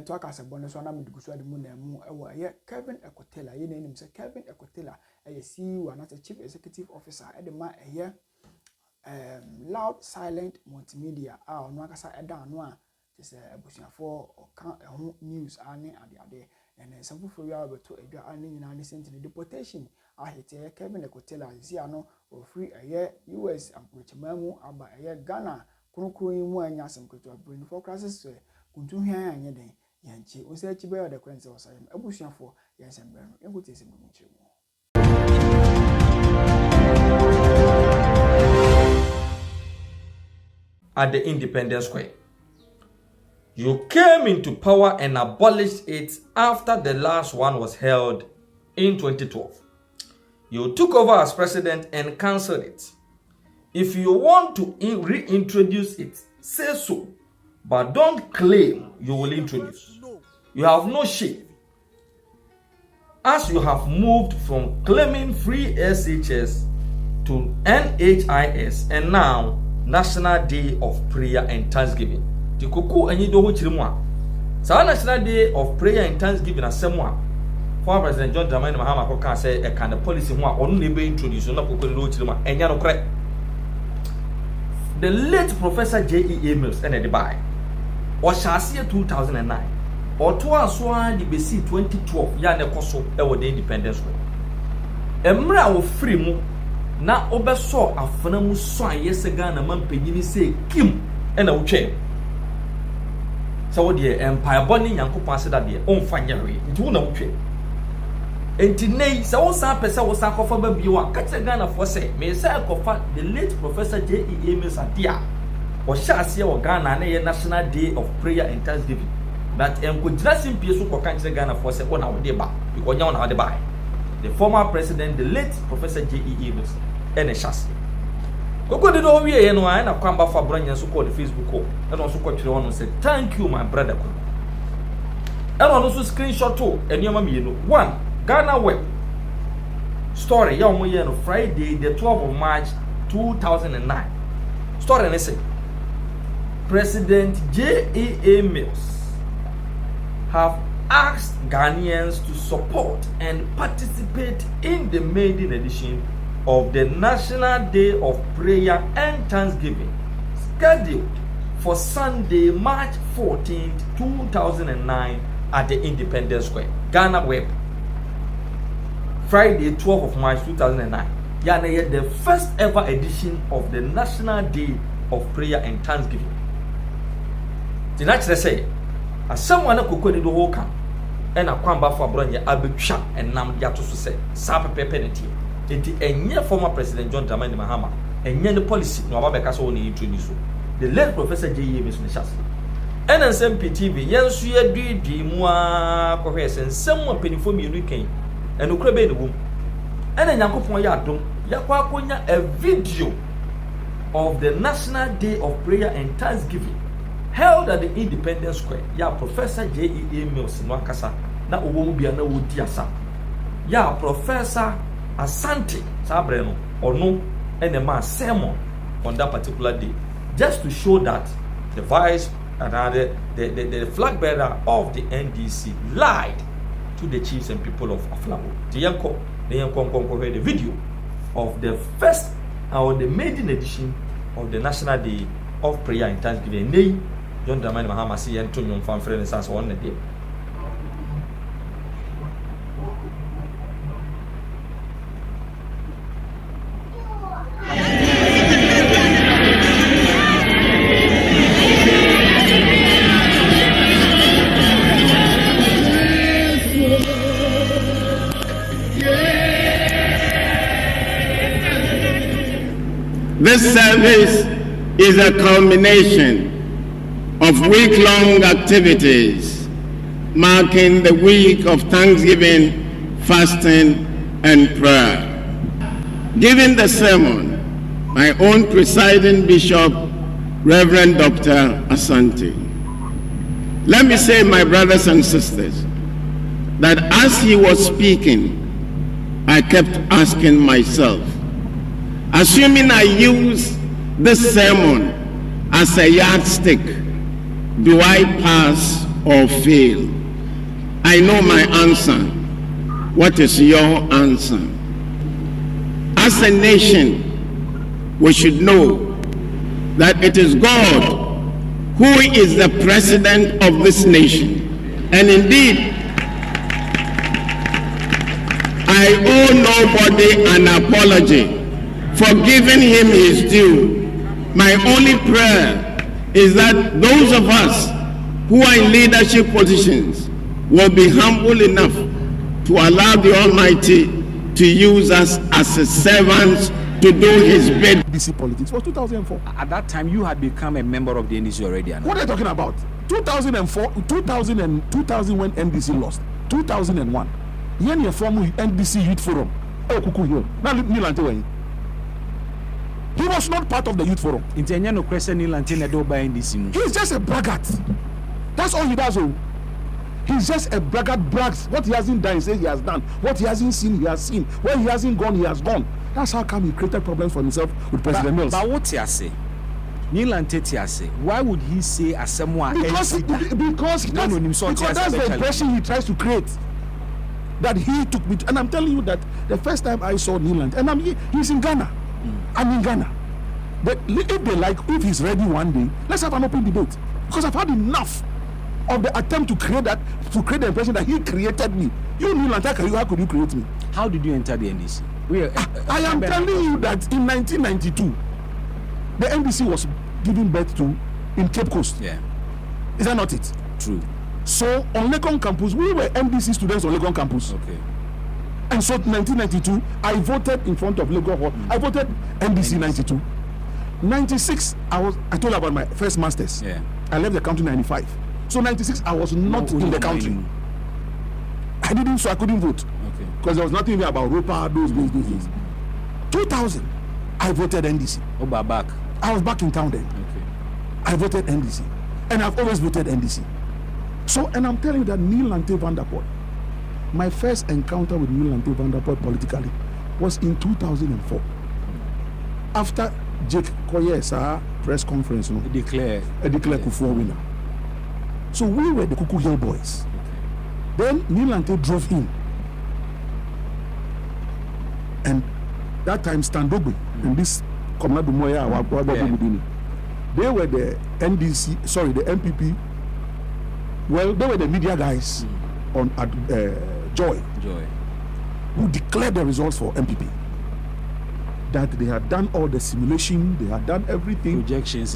network as a bonus one am dugusu ade mu na mu ye Kevin Ekotela ye nanim say Kevin Ekotela CEO and as a chief executive officer at the ma loud silent multimedia no akasa eda no a say abusuafo oka news ane ade and some people we are to edwa ane nyina ne sent deportation ahete Kevin Ekotela zia no o free US amprochemamu aba Ghana kronkron yi mu anya asem keto abrin for crisis kuntu hwan anya den yanchi o se chibe the kwense osayem abusuafo yansem bran engote se mu chemu. At the Independence Square, you came into power and abolished it after the last one was held in 2012. You took over as president and cancelled it. If you want to reintroduce it, say so, but don't claim you will introduce. You have no shame, as you have moved from claiming free SHS to NHIS and now National Day of Prayer and Thanksgiving. The kuku enyi do ho chirimwa. Sa National Day of Prayer and Thanksgiving asemwa. Former President John Dramani Mahama ko kan say e kan policy ho a onu na be introduce na kuku do chirimwa enya no kre. The late Professor J.E.A. Mills and the buy. Or Shasia 2009. Or to aswa the BC 2012 ya ne koso e wo the Independence Way. Emra wo free mu na obeso afana mu so ayese Ghana man panyini say kim e na wo twen. So wo de empire boni Nyankopon ase da de onfa nyare. Nti wo na wo twen. Enti nei sa wo sa pese wo sa kofa ba biwa ka che Ghana fo se me sa kofa the late Professor J.E.A. Mills adia o shaase wo Ghana na ye National Day of Prayer and Thanksgiving that enkodira simpie so ko kan che Ghana fo se ona wo de ba because nya ona wo de ba the former president the late Professor J.E.A. Mills ene shaase koko de do wie ye no a na kwamba fa bronya so ko the Facebook ko e no so ko twere wono say thank you my brother ko e no so screenshot to enioma mi no one Ghana Web story ya omo ye no Friday the 12th of March 2009 story ne say President J.E.A. Mills have asked Ghanaians to support and participate in the maiden edition of the National Day of Prayer and Thanksgiving scheduled for Sunday March 14th 2009 at the Independence Square. Ghana Web Friday 12th of March 2009. Yeah, the first ever edition of the National Day of Prayer and Thanksgiving. The next say, as someone who could do whole camp, and a kwamba for Bronya Abitcha and Nam Yato say, Sapa penalty. It a former President John Dramani Mahama, and the policy no Ababeka only introduce the late Professor J.E.A. Mills Nishasi. And SMPTV, yes, we agree, Dimwa, Corres, and someone penny for me in weekend. And ukrebe the womb. And then Yankopon Yadom, Yakwakonya a video of the National Day of Prayer and Thanksgiving held at the Independence Square. Ya Professor J.E.A. Mills Nwakasa na Obomubia na Wodiasa. Ya Professor Asante Sabreno or no and a man sermon on that particular day. Just to show that the vice and the flag bearer of the NDC lied to the chiefs and people of Aflabo. The video of the first or the maiden edition of the National Day of Prayer and Thanksgiving. Nay, John Dramani Mahama see Antonio Fanfre and Sans on the day. This service is a culmination of week-long activities marking the week of Thanksgiving, fasting, and prayer. Giving the sermon, my own presiding bishop, Reverend Dr. Asante. Let me say, my brothers and sisters, that as he was speaking, I kept asking myself, assuming I use this sermon as a yardstick, do I pass or fail. I know my answer. What is your answer? As a nation, we should know that it is God who is the president of this nation. And indeed, I owe nobody an apology for giving him his due. My only prayer is that those of us who are in leadership positions will be humble enough to allow the Almighty to use us as His servants to do His bid. NDC politics was 2004. At that time, you had become a member of the NDC already. What are you talking about? 2004, 2000 when NDC lost. 2001. Here you form NDC Youth Forum. Oh, Kuku here. Now, he was not part of the Youth Forum. He's just a braggart. That's all he does. Oh. He's just a braggart, brags. What he hasn't done, he says he has done. What he hasn't seen, he has seen. Where he hasn't gone, he has gone. That's how come he created problems for himself with President Mills. But what he say? Why would he say as someone because that's the impression he tries to create. That he took me to, and I'm telling you that the first time I saw Neelant, and he's in Ghana. I'm in Ghana. But if they like, if he's ready one day, let's have an open debate. Because I've had enough of the attempt to create the impression that he created me. You Neelant, how could you create me? How did you enter the NDC? I am telling you that in 1992, the NDC was given birth to in Cape Coast. Yeah. Is that not it? True. So on Legon campus, we were NDC students on Legon campus. Okay. And so in 1992, I voted in front of Legon Hall. I voted NDC 92. 96, I told you about my first masters. Yeah. I left the country 95. So 96, I was not in the country. I didn't, so I couldn't vote. Okay. Because there was nothing there about ROPA, those. 2000, I voted NDC. Oh, back. I was back in town then. Okay. I voted NDC. And I've always voted NDC. So, and I'm telling you that Neelant van der Poel, my first encounter with Neelant van der Poel politically was in 2004. After Jake Koye's press conference, Declare Kufuor winner. So we were the Kuku Hill boys. Okay. Then Neelant drove in. And that time Standogbe and this Komadu Moya, they were the NDC, the MPP. Well, they were the media guys on Joy, who declared the results for MPP. That they had done all the simulation, they had done everything. Projections.